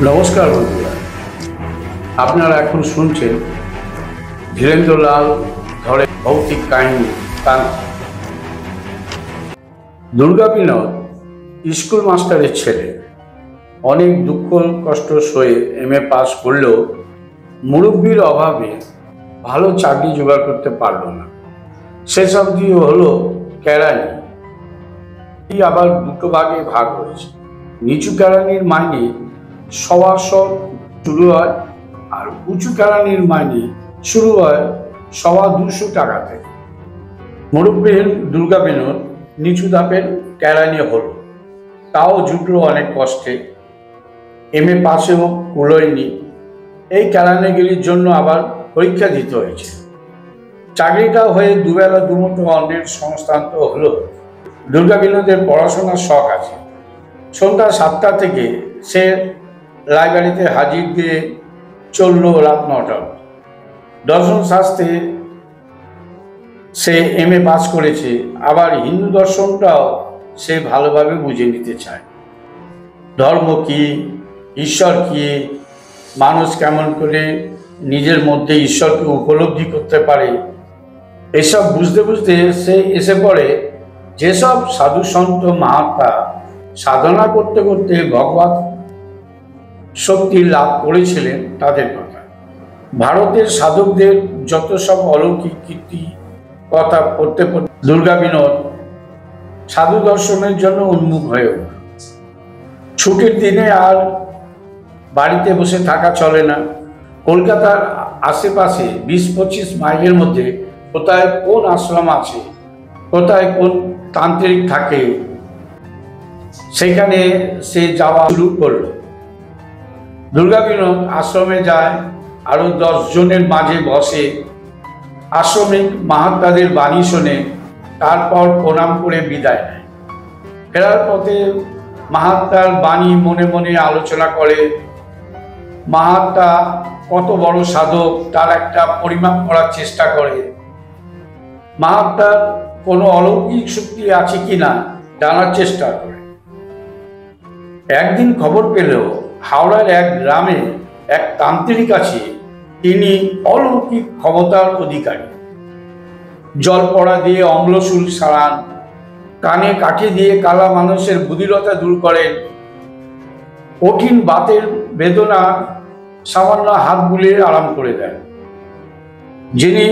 নমস্কার বন্ধুরা, আপনারা এখন শুনছেন ধীরেন্দ্রলাল ধরে ভৌতিক কাহিনী। দুর্গা বিনোদ স্কুল মাস্টারের ছেলে। অনেক দুঃখ কষ্ট সয়ে MA পাস করলেও মুরব্বির অভাবে ভালো চাকরি জোগাড় করতে পারল না। সেসব দিয়ে হলো কেরানি। আবার দুটো ভাগে ভাগ হয়েছে। নিচু কেরানির মাইনে 125 শুরু হয়, আর উঁচু কেরানির মাইনে শুরু হয় 225 টাকা থেকে। মুরব্বিহীন দুর্গা বিনোদ নিচু ধাপের কেরানি হলো, তাও জুটলো অনেক কষ্টে। MA পাশেও কুলোয়নি। এই কেরানিগিরির জন্য আবার পরীক্ষা দিতে হয়েছে। চাকরিটা হয়ে দুবেলা দুমুঠো অন্যের সংস্থান তো হলো। দুর্গা বিনোদের পড়াশোনার শখ আছে। সন্ধ্যা 7টা থেকে সে লাইব্রেরিতে হাজির দিয়ে চলল রাত 9টা। দর্শন শাস্ত্রে সে MA পাস করেছে, আবার হিন্দু দর্শনটাও সে ভালোভাবে বুঝে নিতে চায়। ধর্ম কি, ঈশ্বর কি, মানুষ কেমন করে নিজের মধ্যে ঈশ্বরকে উপলব্ধি করতে পারে, এসব বুঝতে বুঝতে সে এসে পড়ে যেসব সাধু সন্ত মহাত্মা সাধনা করতে করতে ভগবত শক্তি লাভ করেছিলেন তাদের কথা। ভারতের সাধকদের যত সব অলৌকিক কীর্তি কথা পড়তে পড়তে দুর্গা বিনোদ সাধু দর্শনের জন্য উন্মুখ হয়ে ওঠে। ছুটির দিনে আর বাড়িতে বসে থাকা চলে না। কলকাতার আশেপাশে 20-25 মাইলের মধ্যে কোথায় কোন আশ্রম আছে, কোথায় কোন তান্ত্রিক থাকে, সেখানে সে যাওয়া শুরু করল। দুর্গা বিনোদ আশ্রমে যায়, আরো 10 জনের মাঝে বসে, আশ্রমিক মাহাত্মাদের বাণী শোনে, তারপর প্রণাম করে বিদায় নেয়। ফেরার পথে মাহাত্মার বাণী মনে মনে আলোচনা করে। মাহাত্মা কত বড় সাধক তার একটা পরিমাপ করার চেষ্টা করে। মাহাত্মার কোনো অলৌকিক শক্তি আছে কিনা জানার চেষ্টা করে। একদিন খবর পেল হাওড়ার এক গ্রামে এক তান্ত্রিক আছে, তিনি অলৌকিক ক্ষমতার অধিকারী। জল পড়া দিয়ে অম্লশূল সারান, কানে কাঠি দিয়ে কালা মানুষের বধিরতা দূর করেন, কঠিন বাতের বেদনা সামান্য হাত বুলিয়ে আরাম করে দেন। যিনি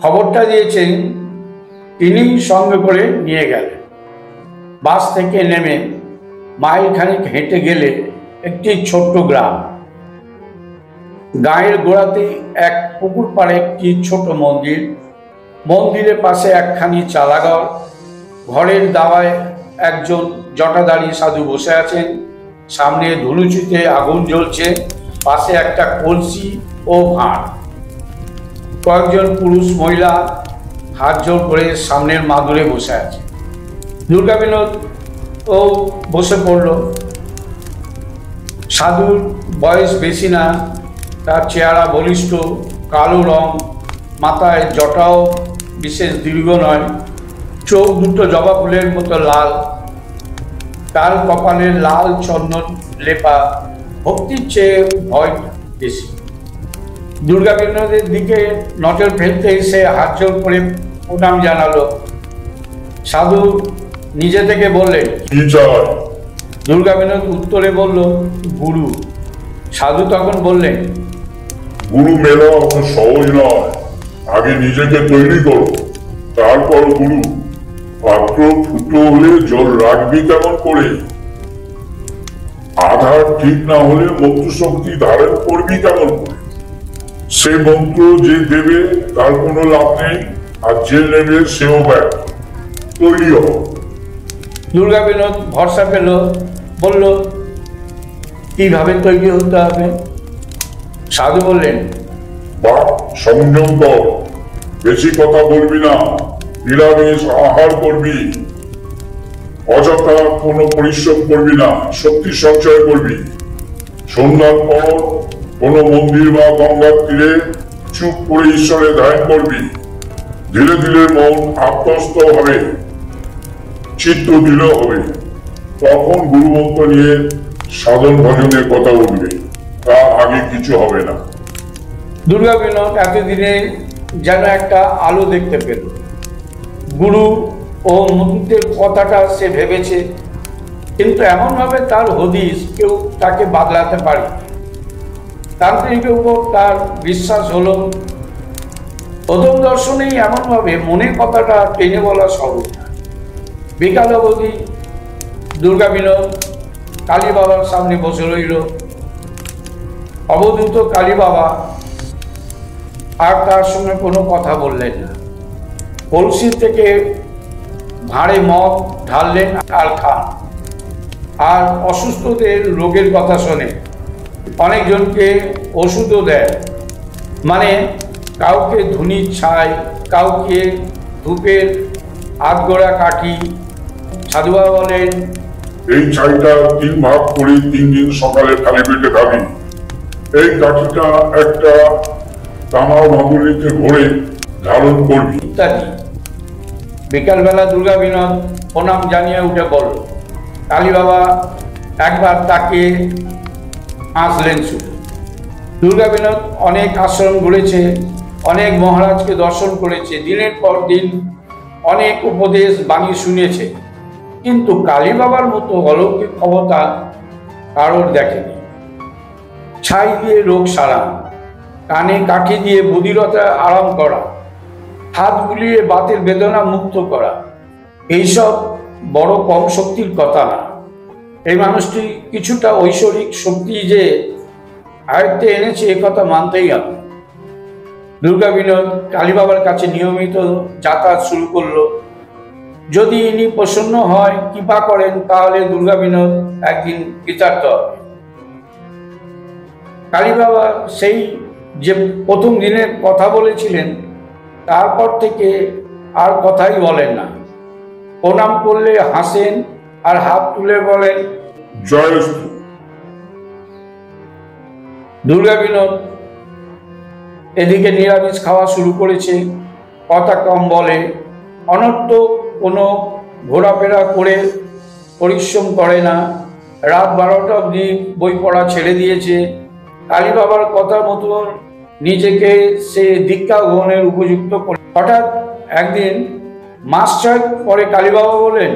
খবরটা দিয়েছেন তিনি সঙ্গে করে নিয়ে গেলেন। বাস থেকে নেমে মাইল খানিক হেঁটে গেলে একটি ছোট্ট গ্রাম। গায়ের গোড়াতে এক পুকুর পাড়ে একটি ছোট মন্দির। মন্দিরের পাশে একখানি চালাঘর। ঘরের দাওয়ায় একজন জটাধারী সাধু বসে আছেন। সামনে ধুনুচুতে আগুন জ্বলছে, পাশে একটা কলসি ও ভাঁড়। কয়েকজন পুরুষ মহিলা হাত জোড় করে সামনের মাদুরে বসে আছে। দুর্গা বিনোদ ও বসে পড়ল। সাধুর বয়স বেশি না, তার চেহারা বলিষ্ঠ, কালো রং, মাথায় জটাও বিশেষ দীর্ঘ নয়, চোখ দুটো জবা ফুলের মতো লাল, তার কপালে লাল চন্দন লেপা, ভক্তির চেয়ে ভয় বেশি। দুর্গা বিনোদের দিকে নজর ফেলতে এসে হাত জোড় করে প্রণাম জানালো। সাধু নিজে থেকে বললেন, কি চাই? দুর্গা বিনোদ উত্তরে বলল, গুরু। সাধু তখন বললেন, গুরু মেলা অত সহজ নয়, আগে নিজেকে তৈরি করো, তারপর গুরু। পাত্র ফুটো হলে জল রাখবি কেমন করে? আধার ঠিক না হলে মন্ত্র শক্তি ধারণ করবি কেমন করে? সে মন্ত্র যে দেবে তার কোনো লাভ নেই, আর যে নেবে সেও ব্যর্থ। তৈরি হও। দুর্গা বিনোদ ভরসা পেল, বলল, কিভাবে তৈরি হতে হবে? সাধু বললেন, বা সংযম কর, বেশি কথা বলবি না, নিরামিষ আহার করবি, অযথা কোনো পরিশ্রম করবি না, শক্তি সঞ্চয় করবি। সন্ধ্যার পর কোনো মন্দির বা গঙ্গার তীরে চুপ করে ঈশ্বরের ধ্যান করবি। ধীরে ধীরে মন আত্মস্থ হবে, চিত্ত দৃঢ় হবে। তখন গুরুমন্ত্র নিয়ে সাধন ভজনের কথা বলবে, তার আগে কিছু হবে না। দুর্গা বিনোদ এতদিনে যেন একটা আলো দেখতে পেল। গুরু ও মন্ত্রের কথাটা সে ভেবেছে, কিন্তু এমনভাবে তার হদিস কেউ তাকে বাদলাতে পারে। তান্ত্রিকের উপর তার বিশ্বাস হলো। প্রথম দর্শনেই এমনভাবে মনের কথাটা টেনে বলা সহজ না। বিকাল অবধি দুর্গা বিনোদ কালী বাবার সামনে বসে রইল। অবধূত কালী বাবা আর তার সঙ্গে কোনো কথা বললেন না। কলসি থেকে ভাঁড়ে মদ ঢাললেন আর খান। আর অসুস্থদের রোগের কথা শোনে। অনেকজনকে ওষুধও দেয়, মানে কাউকে ধুনির ছাই, কাউকে ধূপের আধগোড়া কাঠি। সাধুবাবা বলেন, এই ছাইটা 3 ভাগ করে 3 দিন সকালে খালি পেটে খাবি। এই কাঠিটা একটা তামা মাদুলিতে ভরে ধারণ করবি ইত্যাদি। বিকালবেলা দুর্গা বিনোদ প্রণাম জানিয়ে উঠে পড়ল। কালী বাবা একবার তাকে আসলেন শুধু। দুর্গা বিনোদ অনেক আশ্রম ঘুরেছে, অনেক মহারাজকে দর্শন করেছে, দিনের পর দিন অনেক উপদেশ বাণী শুনেছে, কিন্তু কালী বাবার মতো অলৌকিক ক্ষমতা কারোর দেখেনি। ছাই দিয়ে রোগ সারা, কানে কাঠি দিয়ে বধিরতা আরাম করা, হাত বুলিয়ে বাতের বেদনা মুক্ত করা, এইসব বড় কম শক্তির কথা না। এই মানুষটি কিছুটা ঐশ্বরিক শক্তি যে আয়ত্তে এনেছে এ কথা মানতেই হবে। দুর্গা বিনোদ কালী বাবার কাছে নিয়মিত যাতায়াত শুরু করলো। যদি ইনি প্রসন্ন হয়, কৃপা করেন, তাহলে দুর্গা বিনোদ একদিন কৃতার্থ হবে। কালী বাবা সেই যে প্রথম দিনে কথা বলেছিলেন, তারপর থেকে আর কথাই বলেন না। প্রণাম করলে হাসেন আর হাত তুলে বলেন, জয়স্তু। দুর্গা বিনোদ এদিকে নিরামিষ খাওয়া শুরু করেছে, কথা কম বলে, অনর্থ কোনো ঘোরাফেরা করে পরিশ্রম করে না। রাত 12টা অবধি বই পড়া ছেড়ে দিয়েছে। কালী বাবার কথা মতো নিজেকে সে দীক্ষা গ্রহণের উপযুক্ত করে। হঠাৎ একদিন মাস 6 পরে কালী বাবা বলেন,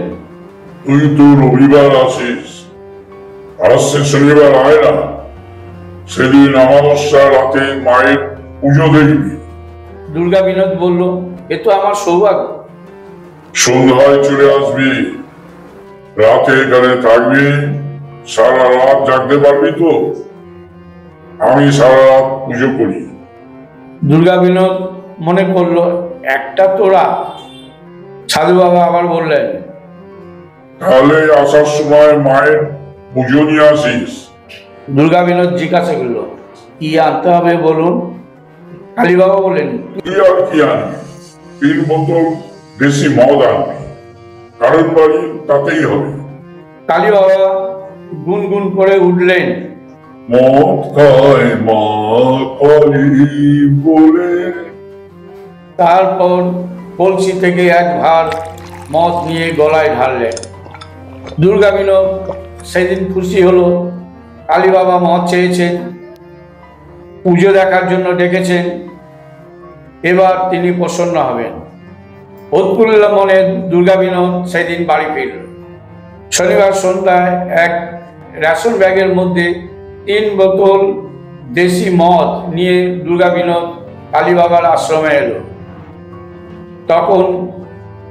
তুই তো রবিবার আসিস, আসছে শনিবার আয় না। সেদিন অমাবস্যা রাতে মায়ের পুজো দেখবি। দুর্গা বিনোদ বলল, এ তো আমার সৌভাগ্য। সন্ধ্যায় চলে আসবি, রাতে এখানে থাকবি, সারা রাত জাগতে পারবি তো? আমি সারা রাত পুজো করি। দুর্গা বিনোদ মনে করলো একটা তোরা। সাধু বাবা আবার বললেন, তাহলে আসার সময় মায়ের পুজো নিয়ে আসিস। দুর্গা বিনোদ জিজ্ঞাসা করলো, কি আনতে হবে বলুন? কালী বাবা বললেন, তুই আর কি আনবি? 3 বোতল দেশি মদ আনবি, কারণ বাড়ি তাতেই হবে। কালী বাবা গুনগুন করে উঠলেন, মদ খায় মা কালী বলে। তারপর কলসি থেকে এক ভার মদ নিয়ে গলায় ঢাললেন। দুর্গা বিনোদ সেদিন খুশি হলো। কালী বাবা মদ চেয়েছেন, পুজো দেখার জন্য ডেকেছেন, এবার তিনি প্রসন্ন হবেন। উৎফুল্ল মনে দুর্গা বিনোদ সেদিন বাড়ি ফিরল। শনিবার সন্ধ্যায় এক রেশন ব্যাগের মধ্যে 3 বোতল দেশি মদ নিয়ে দুর্গা বিনোদ কালী বাবার আশ্রমে এলো। তখন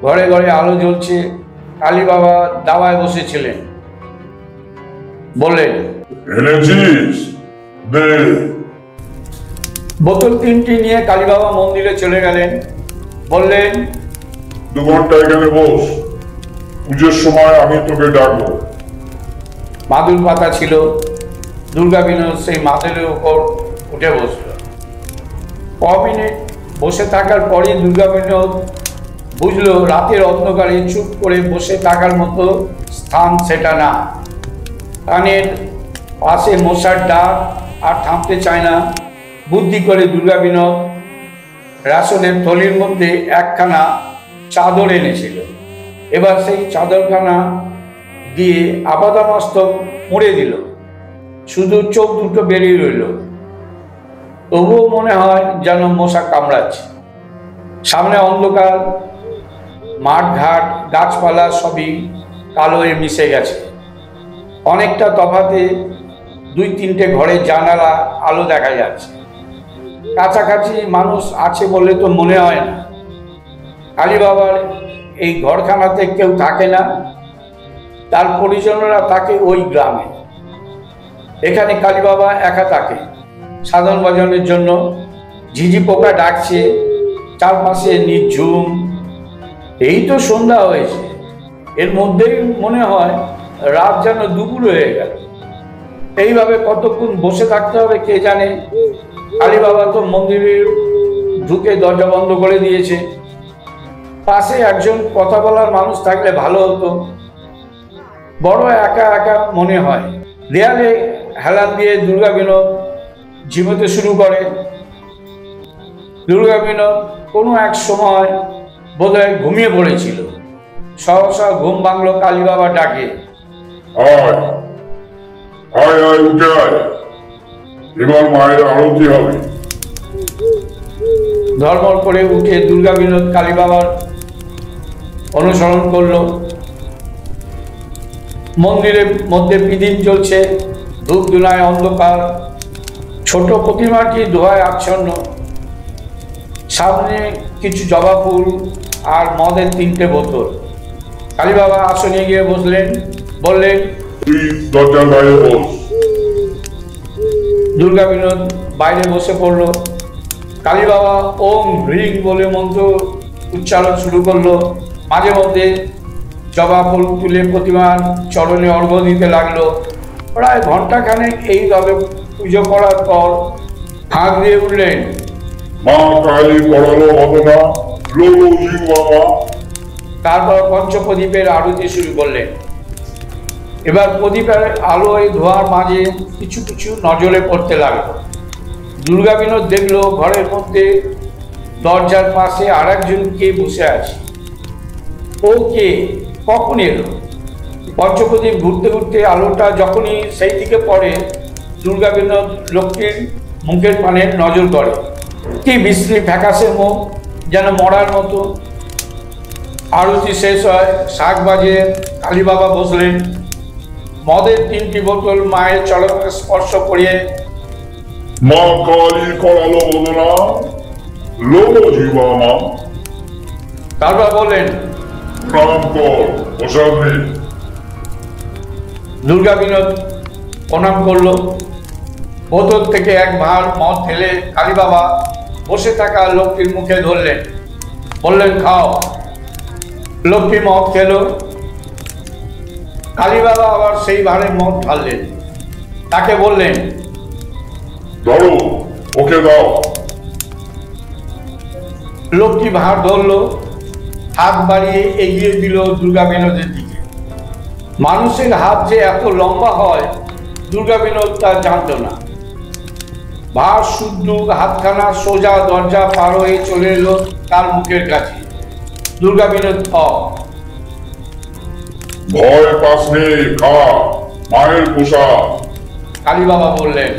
ঘরে ঘরে আলো জ্বলছে। কালী বাবা দাওয়ায় বসেছিলেন। বললেন, এনেছিস? দে। বোতল 3টি নিয়ে কালী বাবা মন্দিরে চলে গেলেন। বললেন, 2 ঘন্টা এখানে বস, পুজোর সময় আমি তোকে ডাকবো। মাদুর পাতা ছিল। দুর্গা বিনোদ সেই মাদুরের উপর উঠে বসল। ক মিনিট বসে থাকার পরই দুর্গা বিনোদ বুঝলো রাতের অন্ধকারে চুপ করে বসে থাকার মতো স্থান সেটা না। কানের পাশে মশার ডাক আর থামতে চায় না। বুদ্ধি করে দুর্গা বিনোদ রেশনের থলির মধ্যে একখানা চাদর এনেছিল। এবার সেই চাদরখানা দিয়ে আপাদমস্তক মুড়ে দিল। শুধু চোখ দুটো বেরিয়ে রইল। তবুও মনে হয় যেন মশা কামড়াচ্ছে। সামনে অন্ধকার, মাঠ ঘাট গাছপালা সবই কালোয় মিশে গেছে। অনেকটা তফাতে 2-3টে ঘরের জানালা আলো দেখা যাচ্ছে। কাছাকাছি মানুষ আছে বলে তো মনে হয় না। কালী বাবার এই ঘরখানাতে কেউ থাকে না, তার পরিজনেরা থাকে ওই গ্রামে। এখানে কালী বাবা একা থাকে সাধন ভজনের জন্য। ঝিঝি পোকা ডাকছে, চারপাশে নিঝুম। এই তো সন্ধ্যা হয়েছে, এর মধ্যেই মনে হয় রাত যেন দুপুর হয়ে গেল। এইভাবে কতক্ষণ বসে থাকতে হবে কে জানে। কালী বাবা তো মন্দিরে ঢুকে দরজা বন্ধ করে দিয়েছে। পাশে একজন কথা বলার মানুষ থাকলে ভালো হতো। বড় একা একা মনে হয়। দেয়ালে হেলান দিয়ে দুর্গা বিনোদ ঝিমোতে শুরু করে। দুর্গা বিনোদ কোনো এক সময় বোধহয় ঘুমিয়ে পড়েছিল। সহসা ঘুম ভাঙলো কালী বাবা ডাকে। আয় আয় আয়, উঠে আয়, এবার মায়ের আরতি হবে। ধর্মর করে উঠে দুর্গা বিনোদ কালী বাবার অনুসরণ করলো। মন্দিরের মধ্যে পিদিম চলছে, ধূপ ধুনায় অন্ধকার। ছোট প্রতিমাটি ধোঁয়ায় আচ্ছন্ন। সামনে কিছু জবা ফুল আর মদের 3টে বোতল। কালী বাবা আসনে গিয়ে বসলেন, বললেন, তুই দরজার বাইরে বস। দুর্গা বিনোদ বাইরে বসে পড়ল। কালী বাবা ওম হ্রিং বলে মন্ত্র উচ্চারণ শুরু করলো। মাঝে মধ্যে জবা ফুল তুলে প্রতিমার চরণে অর্ঘ্য দিতে লাগলো। প্রায় ঘন্টাখানেক এইভাবে পুজো করার পর হাঁক দিয়ে উঠলেন, মা কালী পড়ালো হবে না, লোলো জিহ্বা। তারপর পঞ্চপ্রদীপের আরতি শুরু করলেন। এবার প্রদীপের আলোয় ধোঁয়ার মাঝে কিছু কিছু নজরে পড়তে লাগলো। দুর্গা বিনোদ দেখলো ঘরের মধ্যে দরজার পাশে আর একজন কে বসে আছে। ও কে, কখন এলো? পঞ্চপ্রদীপ ঘুরতে ঘুরতে আলোটা যখনই সেই দিকে পড়ে, দুর্গা বিনোদ লোকটির মুখের পানে নজর করে। কি বিশ্রী ফ্যাকাশে মুখ, যেন মরার মতো। আরতি শেষ হয়, শাক বাজে। কালী বাবা বসলেন। মদের 3টি বোতল মায়ের চরণে স্পর্শ করিয়ে, মা কালী করালো হবে না, লোলো জিহ্বা মা। তারপর বললেন, প্রণাম কর, প্রসাদ নে। দুর্গা বিনোদ প্রণাম করলো। বোতল থেকে এক ভাঁড় মদ ঢেলে কালী বাবা বসে থাকা লোকটির মুখে ধরলেন, বললেন, খাও। লোকটি মদ খেলো। কালী বাবা আবার সেই ভাঁড়ে মদ ঢাললেন। তাকে বললেন, ধরো, ওকে দাও। লোকটি ভাঁড় ধরলো, হাত বাড়িয়ে এগিয়ে দিল দুর্গা বিনোদের দিকে। মানুষের হাত যে এত লম্বা হয় দুর্গা বিনোদ তা জানত না। ভাঁড় শুদ্ধ হাতখানা সোজা দরজা পার হয়ে চলে এলো তার মুখের কাছে। দুর্গা বিনোদ ভয় পাস নে, খা, মায়ের প্রসাদ। কালী বাবা বললেন।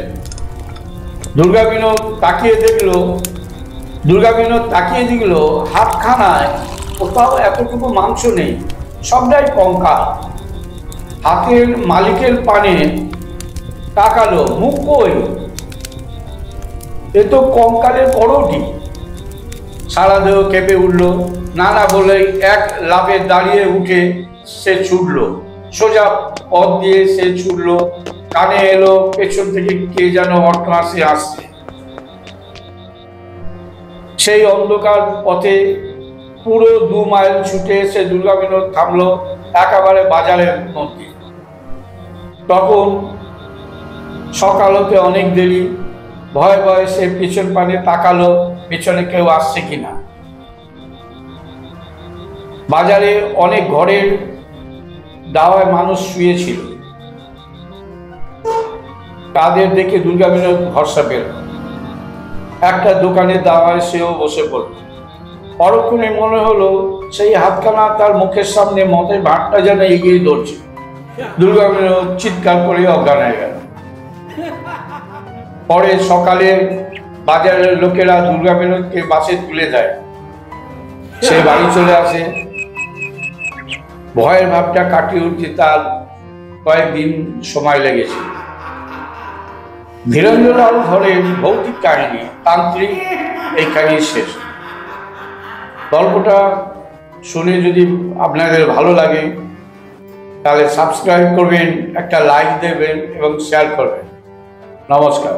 দুর্গা বিনোদ তাকিয়ে দেখলো হাতখানায় কোথাও এতটুকু মাংস নেই, সবটাই কঙ্কাল। হাতের মালিকের পানে তাকালো, মুখ কই? এ তো কঙ্কালের পরোটি। সারা দেহ কেঁপে উঠল। নানা বলে এক লাফে দাঁড়িয়ে উঠে সে ছুটল। সোজা পথ দিয়ে সে ছুটল। কানে এলো পেছন থেকে কে যেন অট্টহাসি আসছে। সেই অন্ধকার পথে পুরো 2 মাইল ছুটে এসে দুর্গা বিনোদ থামলো একেবারে বাজারের মধ্যে। তখন সকাল হতে অনেক দেরি। ভয়ে ভয়ে সে পেছন পানে তাকালো, পেছনে কেউ আসছে কিনা। বাজারে অনেক ঘরের দাওয়ায় মানুষ শুয়েছিল। তাদের দেখে দুর্গা বিনোদ ভরসা পেল। একটা দোকানের দাওয়ায় সেও বসে পড়ল। পরক্ষণে মনে হলো সেই হাতখানা তার মুখের সামনে মদের ভাঁড়টা যেন এগিয়ে ধরছে। দুর্গা বিনোদ চিৎকার করে অজ্ঞান হয়ে গেল। পরে সকালে বাজারের লোকেরা দুর্গা বিনোদকে বাসে তুলে দেয়, সে বাড়ি চলে আসে। ভয়ের ভাবটা কাটিয়ে উঠতে তার কয়েকদিন সময় লেগেছে। ধীরেন্দ্রলাল ধরের ভৌতিক কাহিনী তান্ত্রিক এইখানেই শেষ। গল্পটা শুনে যদি আপনাদের ভালো লাগে তাহলে সাবস্ক্রাইব করবেন, একটা লাইক দেবেন এবং শেয়ার করবেন। নমস্কার।